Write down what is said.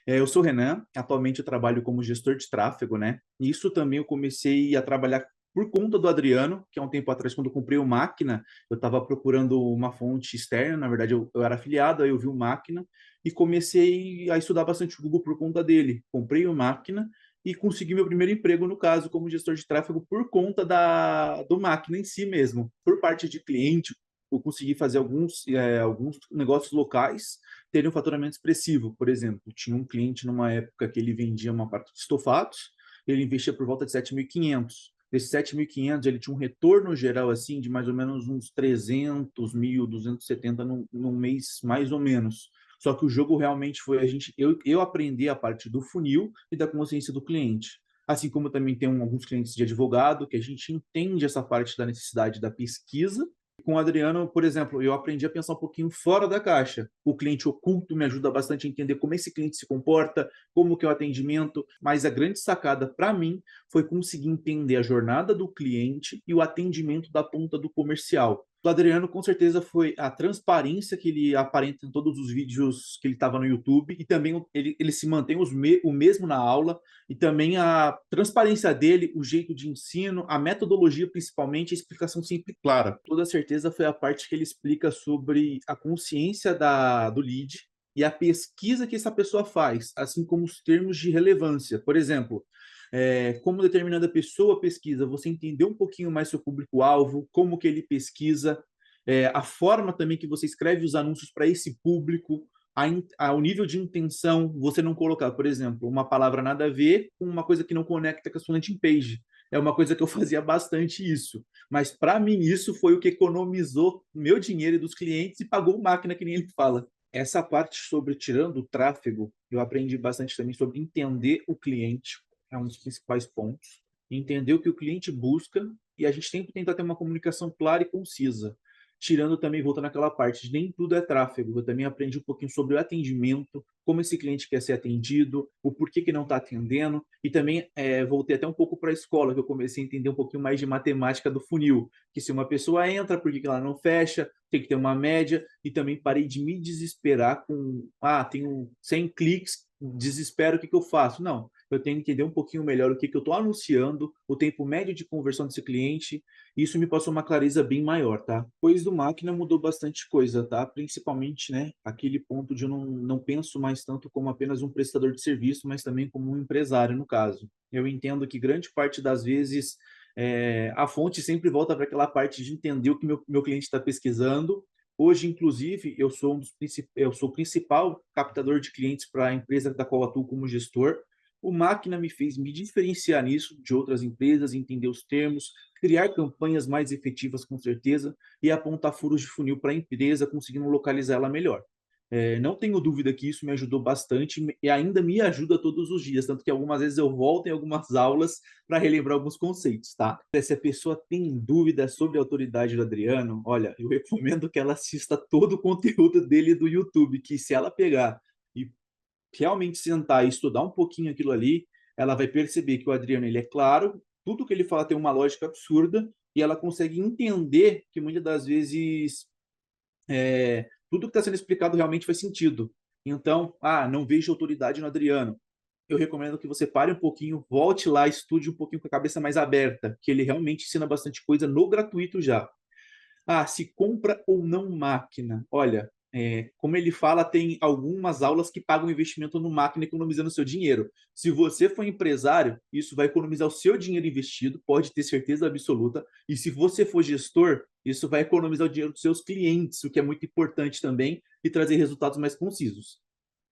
Eu sou o Renan, atualmente eu trabalho como gestor de tráfego, né? E isso também eu comecei a trabalhar por conta do Adriano, que há um tempo atrás, quando eu comprei o Máquina, eu estava procurando uma fonte externa, na verdade eu era afiliado, aí eu vi o Máquina e comecei a estudar bastante o Google por conta dele. Comprei o Máquina e consegui meu primeiro emprego, no caso, como gestor de tráfego por conta do Máquina em si mesmo. Por parte de cliente, eu consegui fazer alguns negócios locais terem um faturamento expressivo. Por exemplo, tinha um cliente numa época que ele vendia uma parte de estofados, ele investia por volta de 7.500. Desses 7.500, ele tinha um retorno geral assim de mais ou menos uns 300 mil, 270 num mês, mais ou menos. Só que o jogo realmente foi eu aprender a parte do funil e da consciência do cliente. Assim como também tem alguns clientes de advogado, que a gente entende essa parte da necessidade da pesquisa. Com o Adriano, por exemplo, eu aprendi a pensar um pouquinho fora da caixa. O cliente oculto me ajuda bastante a entender como esse cliente se comporta, como que é o atendimento, mas a grande sacada para mim foi conseguir entender a jornada do cliente e o atendimento da ponta do comercial. Do Adriano, com certeza, foi a transparência que ele aparenta em todos os vídeos que ele estava no YouTube, e também ele se mantém o mesmo na aula, e também a transparência dele, o jeito de ensino, a metodologia principalmente, a explicação sempre clara. Toda certeza foi a parte que ele explica sobre a consciência do lead e a pesquisa que essa pessoa faz, assim como os termos de relevância. Por exemplo, como determinada pessoa pesquisa, você entender um pouquinho mais seu público-alvo, como que ele pesquisa, a forma também que você escreve os anúncios para esse público, o nível de intenção, você não colocar, por exemplo, uma palavra nada a ver com uma coisa que não conecta com a sua landing page. É uma coisa que eu fazia bastante isso. Mas para mim isso foi o que economizou meu dinheiro e dos clientes e pagou máquina, que nem ele fala. Essa parte sobre tirando o tráfego, eu aprendi bastante também sobre entender o cliente, é um dos principais pontos. Entender o que o cliente busca e a gente sempre tenta ter uma comunicação clara e concisa. Tirando também, voltando àquela parte de nem tudo é tráfego, eu também aprendi um pouquinho sobre o atendimento, como esse cliente quer ser atendido, o porquê que não está atendendo, e também voltei até um pouco para a escola, que eu comecei a entender um pouquinho mais de matemática do funil, que se uma pessoa entra, por que que ela não fecha, tem que ter uma média, e também parei de me desesperar com, tenho 100 cliques, desespero, o que que eu faço? Não, eu tenho que entender um pouquinho melhor o que que eu estou anunciando, o tempo médio de conversão desse cliente. Isso me passou uma clareza bem maior, tá? Depois do máquina mudou bastante coisa, tá? Principalmente, né, aquele ponto de eu não penso mais tanto como apenas um prestador de serviço, mas também como um empresário, no caso. Eu entendo que grande parte das vezes a fonte sempre volta para aquela parte de entender o que meu cliente está pesquisando. Hoje, inclusive, eu sou o principal captador de clientes para a empresa da qual atuo como gestor. O Máquina me fez me diferenciar nisso de outras empresas, entender os termos, criar campanhas mais efetivas, com certeza, e apontar furos de funil para a empresa, conseguindo localizar ela melhor. Não tenho dúvida que isso me ajudou bastante e ainda me ajuda todos os dias, tanto que algumas vezes eu volto em algumas aulas para relembrar alguns conceitos, tá? Se a pessoa tem dúvida sobre a autoridade do Adriano, olha, eu recomendo que ela assista todo o conteúdo dele do YouTube, que se ela pegar e realmente sentar e estudar um pouquinho aquilo ali, ela vai perceber que o Adriano ele é claro, tudo que ele fala tem uma lógica absurda e ela consegue entender que muitas das vezes tudo que está sendo explicado realmente faz sentido. Então, não vejo autoridade no Adriano. Eu recomendo que você pare um pouquinho, volte lá, estude um pouquinho com a cabeça mais aberta, que ele realmente ensina bastante coisa no gratuito já. Se compra ou não máquina. Olha, como ele fala, tem algumas aulas que pagam investimento no máquina, economizando seu dinheiro. Se você for empresário, isso vai economizar o seu dinheiro investido, pode ter certeza absoluta. E se você for gestor, isso vai economizar o dinheiro dos seus clientes, o que é muito importante também, e trazer resultados mais concisos.